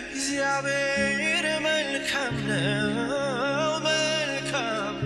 እግዚአብሔር መልካም ነው መልካም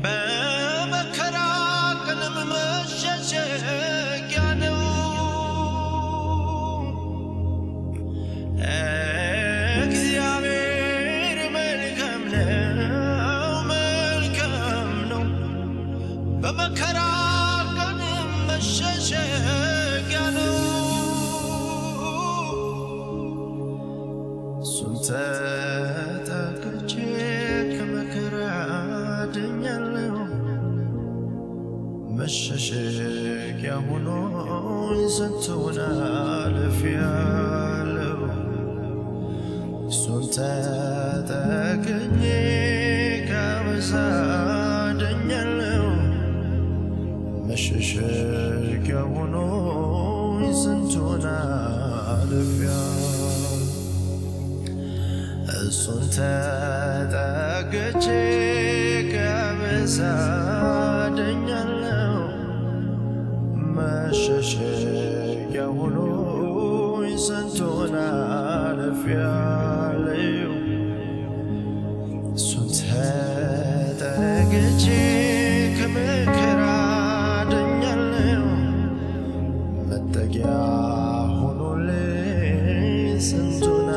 በመከራ ቀንም መሸሸጊያ ነው። እግዚአብሔር መልካም ነው መልካም ነው በመከራ ቀንም መሸሸጊያ ነው። ተጠግቼ ከመከራ ድኛለሁ መሸሸጊያ ሆኖኝ ስንቱን አልፌያለሁ። እሱን ተጠግቼ ከአመፃ ድኛለሁ መሸሸጊያ ሆኖኝ ስንቱን አልፌያለሁ። እሱን ተጠግቼ ከአመፃ ድኛለሁ መሸሸጊያ ሆኖኝ ስንቱን አልፌያለሁ። እሱን ተጠግቼ ከመከራ ድኛለሁ መጠጊያ ሆኖልኝ ስንቱን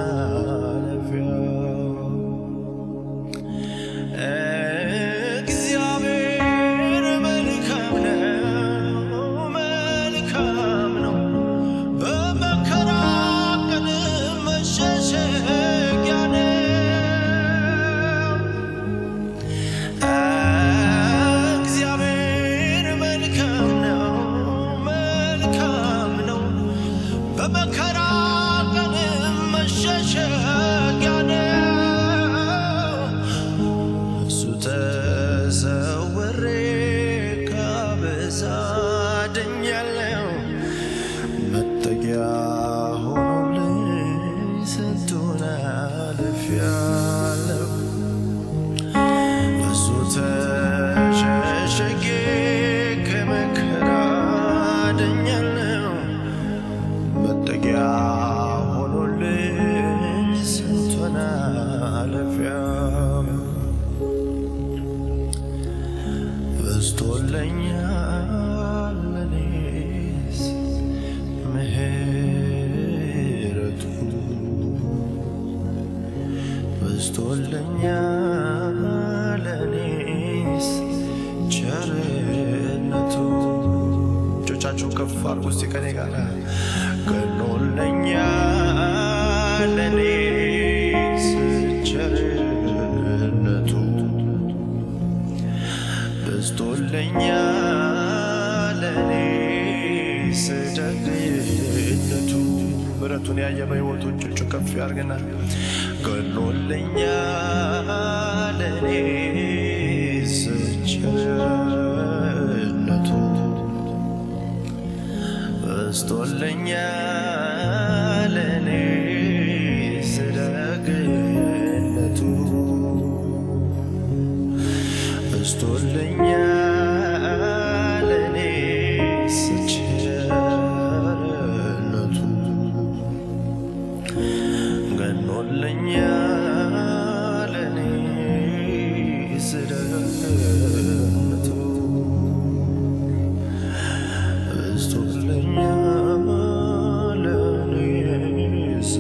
በመከራ ቀንም መሸሸጊያ ነው። እሱ ተሰውሬ ከአመፃ ድኛለሁ መጠጊያ ሆኖልኝ ስንቱን አልፌያለሁ። እሱ ተሸሸጌ ከመከራ ድኛለሁ መጠጊያ ሆኖልኝ ስንቱን አልፌያለሁ። በዝቶልኛል ለኔስ ምሕረቱ በዝቶልኛል ለኔስ ቸርነቱ። እጆቻችሁን ከፍ አድርጉ እስቲ ከኔ ጋር ገኖልኛል ለኔስ ቸርነቱ በዝቶልኛል ለኔስ ደግነቱ። ምሕረቱን ያየ በሕይወቱ እጆቹን ከፍ ያድርግና ገኖልኛል ለኔስ ቸርነቱ በዝቶልኛል ለኔስ ደግነቱ በዝቶልኛል ለኔስ ቸርነቱ ገኖልኛል ለኔስ ደግነቱ በዝቶልኛል ለኔስ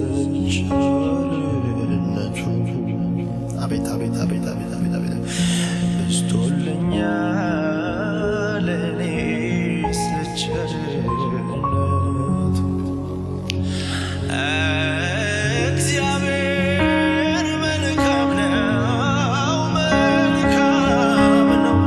ቸርነቱ። አቤት አቤት አቤት አቤት አቤት አቤት በዝቶልኛል ለኔስ ቸርነቱ። እግዚአብሔር መልካም ነው መልካም ነው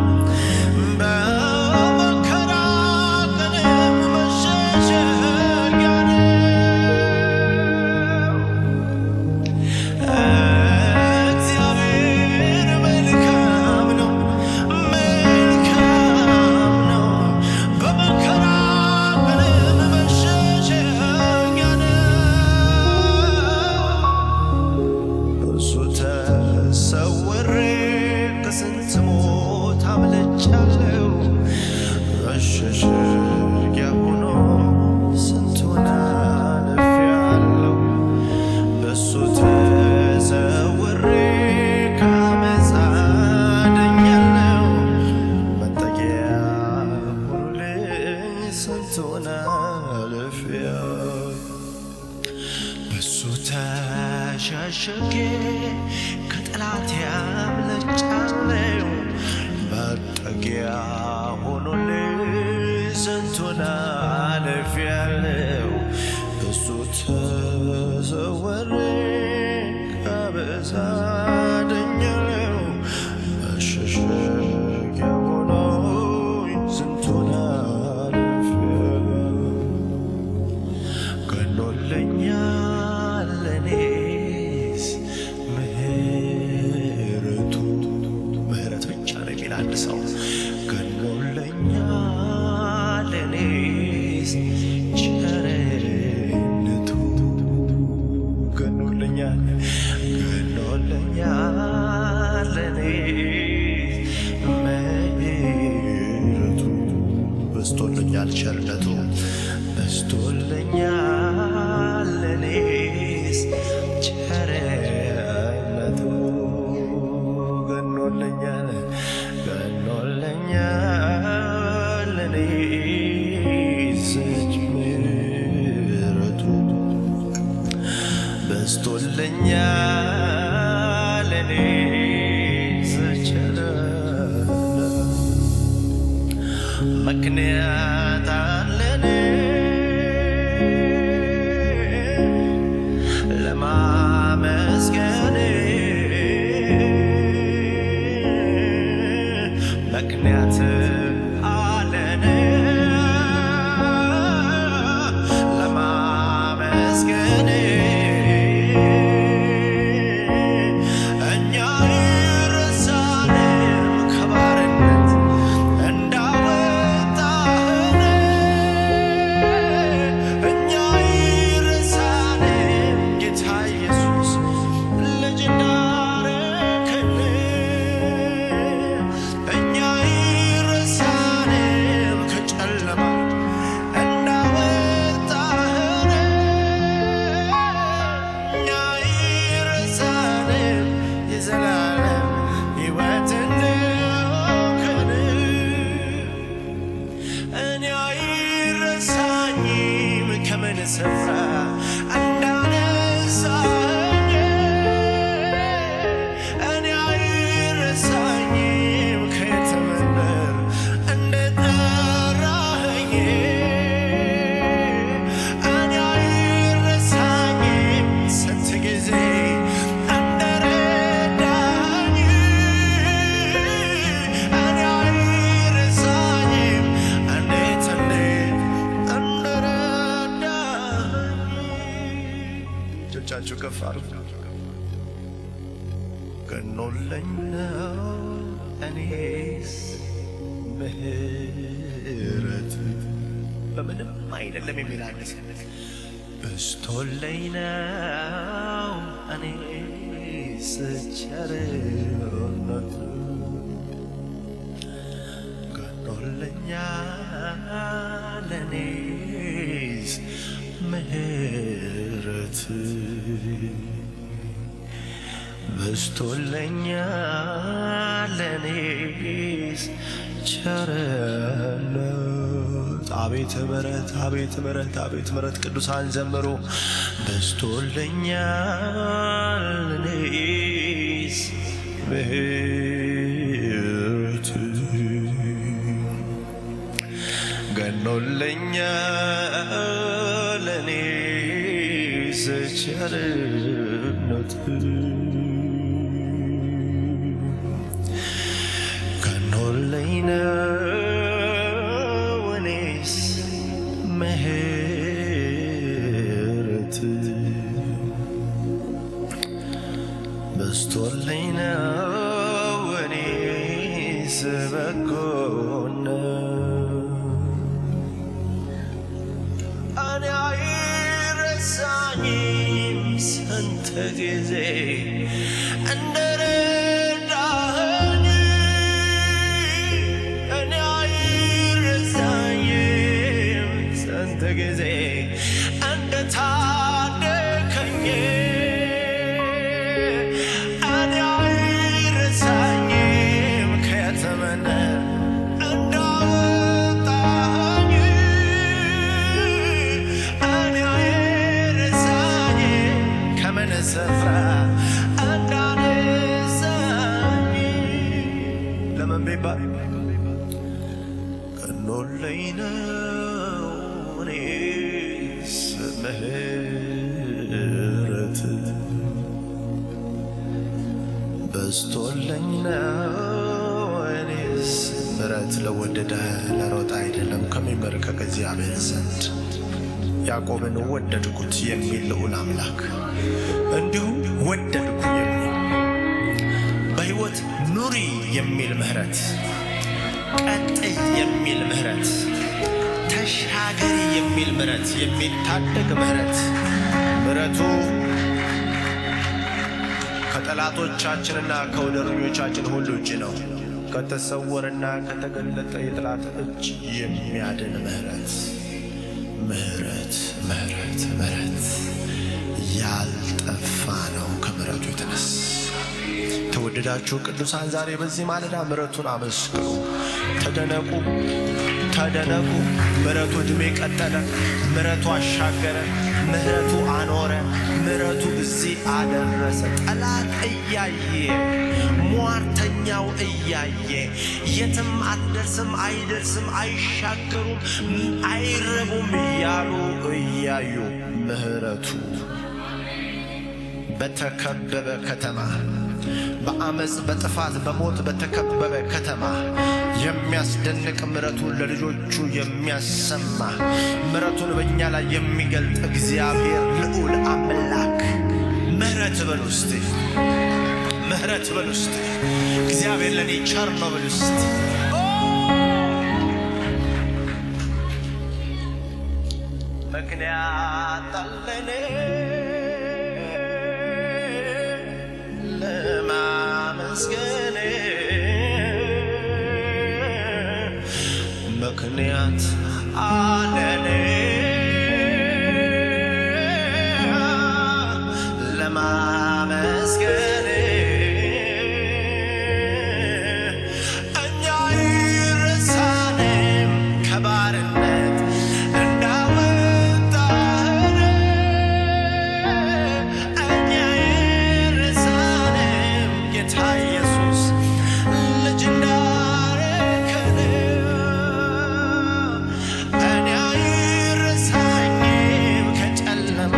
ሸሽጌ ከጠላት ያምልጫለው መጠጊያ ሆኖልኝ ስንቱን አልፌያለሁ እሱ ተሰወሬ ከብዛት ድኛለሁ መሸሸጊያ ሆኖኝ ስንቱን አልፌያለሁ ገኖልኛል ለኔስ ምህረቱ ምህረት ብቻ ነው የሚል አንድ ሰው ገኖልኛል ለኔስ ቸርነቱ ገኖልኛል ለኔስ ምህረቱ በስቶልኛል ቸርነቱ በስቶልኛል ለኔስ ቸርነቱ ገኖልኛል ለኔስ ምህረቱ በስቶልኛል ለኔስ ቸርነቱ ምክንያት አለኝ ለማመስገን ምክንያት አለኝ ለማመስገን እኛ ይረሳንም ከባርነት እንዳወጣን እኛ ይረሳንም ጌታ ኢየሱስ ልጅ እንዳረከን እኛ ይረሳንም ከጨለማ እንዳወጣን እኛ ይረሳንም የዘላለም ሕይወት እንደሆንክን እኔ አይረሳኝም ከምን ስፍራ እንዳነሳኝ እኔ አይረሳኝም ከየት መንደር እንደጠራኸኝ እኔ አይረሳኝም ስንት ጊዜ እንደረዳኝ እኔ አይረሳኝም እንዴት እንደረዳኝ እጆቻችሁ ከፍ አድርጉ ገኖልኝ ነው እኔስ ምህረት በምንም አይደለም የሚል አንድ ሰው በስቶልኝ ነው እኔስ ቸርነቱ ገኖልኛል ለኔስ ምህረት በስቶልኛል ለኔስ ቸርነት አቤት ምሕረት አቤት ምሕረት አቤት ምሕረት ቅዱሳን ዘምሩ በስቶልኛል ለኔስ ምህረት ገኖልኛል ለኔስ ቸርነት ገኖልኝ ነው እኔስ ምህረት በስቶልኝ ነው እኔስ በጎነት እኔ አይረሳኝም ስንት ጊዜ እንደረዳኸኝ እኔ አይረሳኝም ስንት ጊዜ እንደታደከኝ እኔ አይረሳኝም ከየት መንደር እንዳወጣኸኝ እኔ አይረሳኝም ከምን ስፍራ እንዳነሳኝ ለምን ቢባል ቀኖልኝ ነው እኔስ ምህረት በስቶልኝ ነው እኔስ ምሕረት ለወደደ ለሮጣ አይደለም ከሚመረከክ እግዚአብሔር ዘንድ ያዕቆብን ወደድኩት የሚል ልዑል አምላክ እንዲሁ ወደድኩ የሚል በሕይወት ኑሪ የሚል ምሕረት ቀጥይ የሚል ምሕረት ተሻገሪ የሚል ምሕረት የሚታደግ ምሕረት ምሕረቱ ከጠላቶቻችንና ከወደረኞቻችን ሁሉ እጅ ነው። ከተሰወረና ከተገለጠ የጠላት እጅ የሚያድን ምሕረት ምሕረት ምሕረት ምሕረት ያልጠፋ ነው ከምሕረቱ የተነሳ። ተወደዳችሁ ቅዱሳን ዛሬ በዚህ ማለዳ ምሕረቱን አመስግኑ። ተደነቁ ተደነቁ። ምሕረቱ ዕድሜ ቀጠለ፣ ምሕረቱ አሻገረ፣ ምሕረቱ አኖረ፣ ምሕረቱ እዚህ አደረሰ። ጠላት እያየ ሟርተኛው እያየ የትም አትደርስም፣ አይደርስም፣ አይሻገሩም፣ አይረቡም እያሉ እያዩ ምሕረቱ በተከበበ ከተማ በአመፅ በጥፋት በሞት በተከበበ ከተማ የሚያስደንቅ ምሕረቱን ለልጆቹ የሚያሰማ ምሕረቱን በእኛ ላይ የሚገልጥ እግዚአብሔር ልዑል አምላክ ምሕረት በሉ እስቲ፣ ምሕረት በሉ እስቲ። እግዚአብሔር ለኔ ቸር ነው በሉ እስቲ። ምክንያት አለኝ ለማመስገን፣ ምክንያት አለኝ ለማመስገን። እኛ ይረሳንም ከባርነት እንዳወጣን፣ እኛ ይረሳንም ጌታ ኢየሱስ ልጅ እንዳረከን። እኛ ይረሳኝም ከጨለማ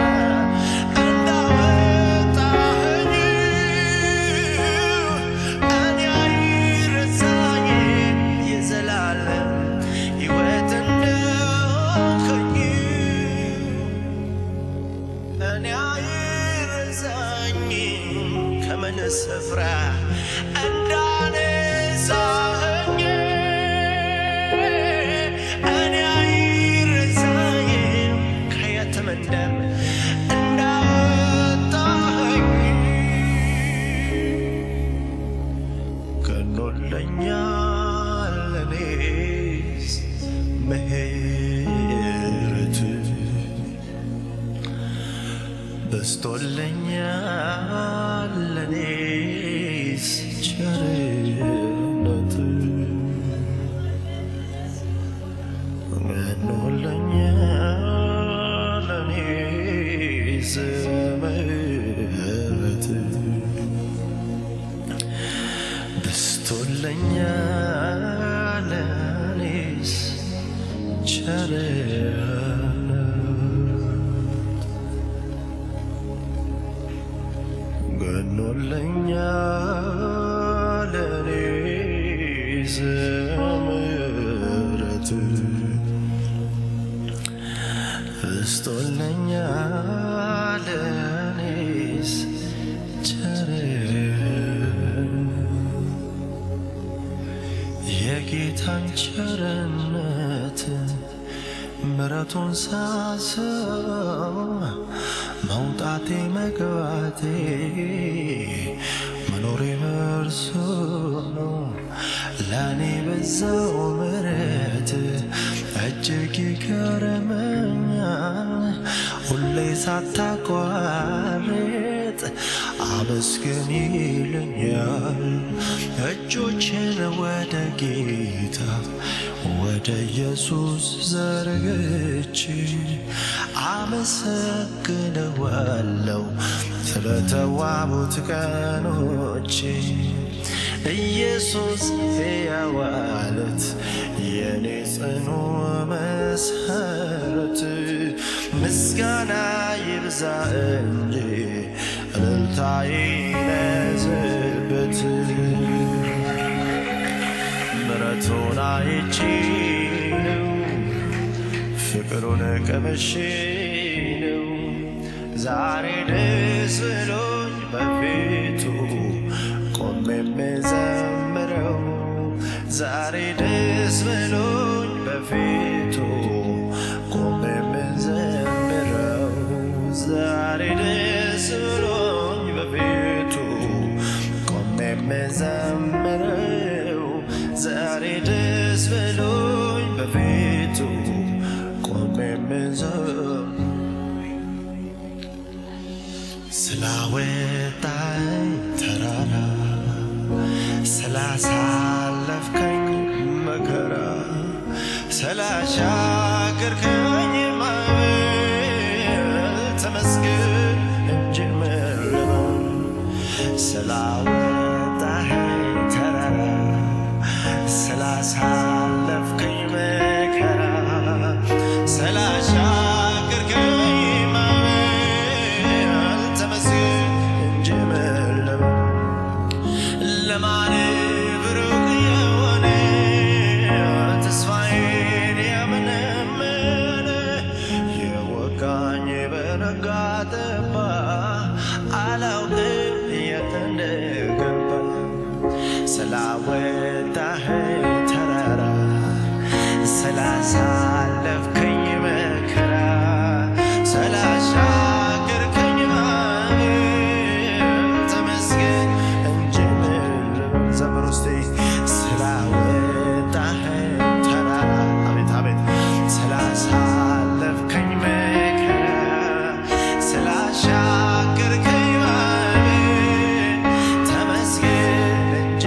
ስፍራ እንዳነሳኸኝ እኔ አይረሳኝም ከየትም እንዳወጣኸኝ። ቀኖልኛል ለኔስ ምሕረት በስቶልኛል ለኔስ ቸርነት ቀኖልኛል ለኔስ ምሕረት በስቶልኛል ለኔስ ቸርነት ቀኖልኛል ለኔስ ምሕረት በስቶልኛል ለኔስ ቸርነት የጌታን ቸርነት ምሕረቱን ሳስብ መውጣቴ መግባቴ መኖሬ በእርሱ ነው። ለኔ በዛው ምሕረት እጅግ ይገርመኛል። ሁሌ ሳታቋርጥ አመስግን ይለኛል። እጆቼን ወደ ጌታ ወደ ኢየሱስ ዘርግቼ አመሰግነዋለሁ። ስለ ስለተዋቡት ቀኖች ኢየሱስ ሕያው ዓለት የኔ ጽኑ መሠረት ምስጋና ይብዛ እንጂ እልልታ ይነዝበት ምሕረቱን አይቼ ነው ፍቅሩን ቀምሼ ነው ዛሬ ደስ ብሎኝ በፊቱ ቆሜ የምዘምረው ዛሬ ደስ ብሎኝ በፊቱ ቆሜ የምዘምረው ዛሬ ደስ ብሎኝ በፊቱ ቆሜ የምዘምረው ዛሬ ደስ ብሎኝ በፊቱ ቆሜ የምዘምረው ስላወጣኝ ተራራ ስላሳለፍከኝ መከራ ስላሻገርከኝ ማዕበል ተመስገን እንጂ ምን ልበል ስላወጣኸኝ ተራራ ስላሳለፍከኝ መከራ ስላሻገርከኝ ማዕበል ተመስገን እንጂ ምን ልበል ለማን ብሩክ የሆነ ተስፋዬን ያመነመነ የወጋኝ በነጋ ጠባ አላውቅም የት እንደገባ ስላወጣኸኝ ተራራ ስላሳለፍከኝ መከራ ስላሻገርከኝ ማዕበል ተመስገን እንጂ ዘምር ውስጤ ስላወጣኸኝ ተራራ አቤት አቤት ስላሳለፍከኝ መከራ ስላሻገርከኝ ማዕበል ተመስገን እንጂ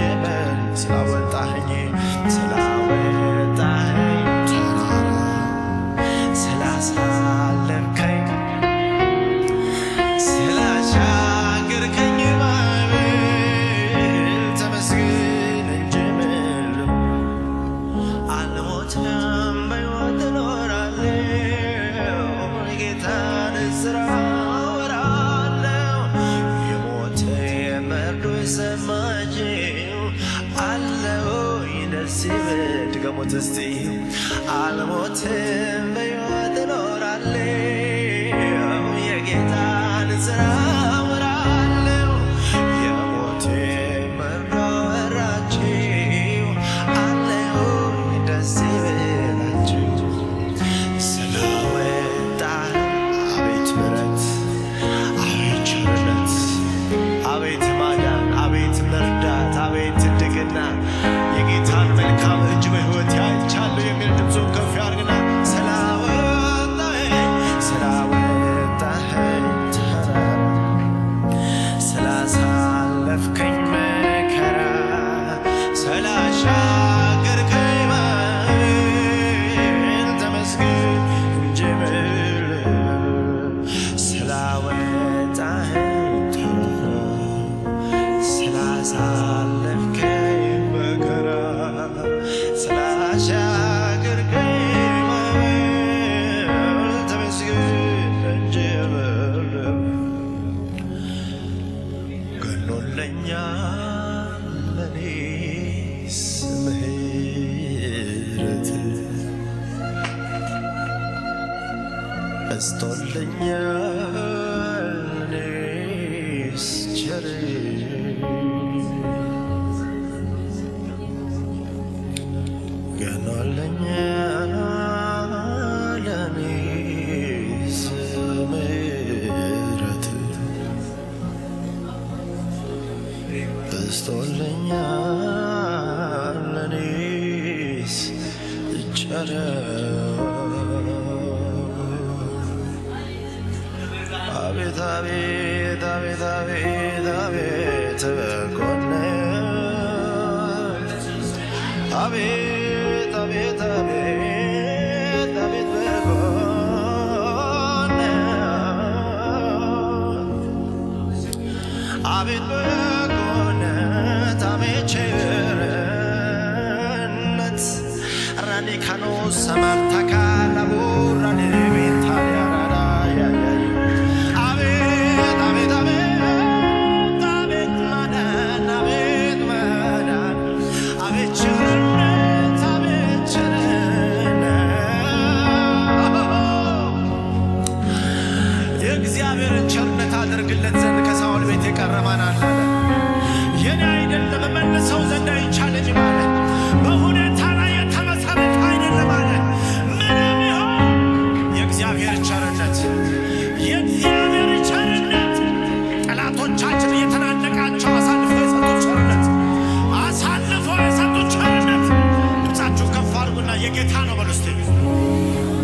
ስላወጣኸኝ ተራራ ስላሳለፍከኝ ስላሻገርከኝ ማዕበል ተመስገን እንጂ ምን ልበል አልሞትም በሕይወት እኖራለሁ የጌታን ሥራ አወራለሁ የሞት መርዶ የሰማችው አለሆይ ደስ ይበል ድገሙት እስቲ አልሞትም በሕይወት እኖራለሁ የጌታን ሥራ አወራለሁ የሞት መርዶ አወራችው አለሆይ ደስ ይበላችሁ ስላወጣኝ አቤት ምሕረት አቤት ቸርነት አቤት ማዳን አቤት መርዳት አቤት ትድግና የጌታን መልካም እጅ በሕይወት አይቻለሁ የሚል ድምፁን ከፍ ያድርግና ስላወጣኸኝ ተራራ ስላሳለፍከኝ መከራ ስላሻገርከኝ ማዕበል ተመስገን እንጂ ምን ልበል ስላወጣኸኝ ተራራ ስላሳለፍከኝ መከራ ስላሻገርከኝ ማዕበል ተመስገን እንጂ ምን ልበል ገኖለኛል ለኔስ ምሕረትህ በዝቶልኛል ለኔስ ቸርነትህ ገኖለኛል ለኔስ ምሕረትህ በዝቶልኛል ለኔስ አቤት አቤት አቤት አቤት አቤት በጎነት አቤት አቤት አቤት አቤት በጎነት አቤት በጎነት አቤት ቸርነት ራኒካኖ ሰማርታካ ላቦራኔ ቤታያራዳ አቤት አቤት አቤት አቤት ማዳን አቤት ማዳን አቤት ቸርነት አቤት ቸርነት የእግዚአብሔርን ቸርነት አድርግለት ዘንድ ከሳኦል ቤት የቀረ ማን አለ? የኔ አይደለም መልሰው ዘንድ አይቻለኝም አለ። በሁኔታ ላይ የተመሰረተ አይደለም አለ። ምንም ይሁን የእግዚአብሔር ቸርነት የእግዚአብሔር ቸርነት ጠላቶቻችን እየተናነቃቸው አሳልፎ የሰጡት ቸርነት አሳልፎ የሰጡት ቸርነት ድምፃችሁን ከፍ አድርጉና የጌታ ነው በሉ እስቲ።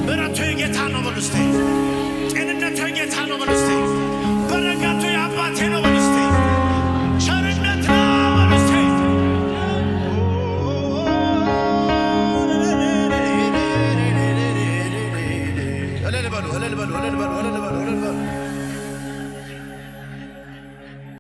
ምሕረቱ የጌታ ነው በሉ እስቲ። ጤንነቱ የጌታ ነው በሉ እስቲ። በረከቱ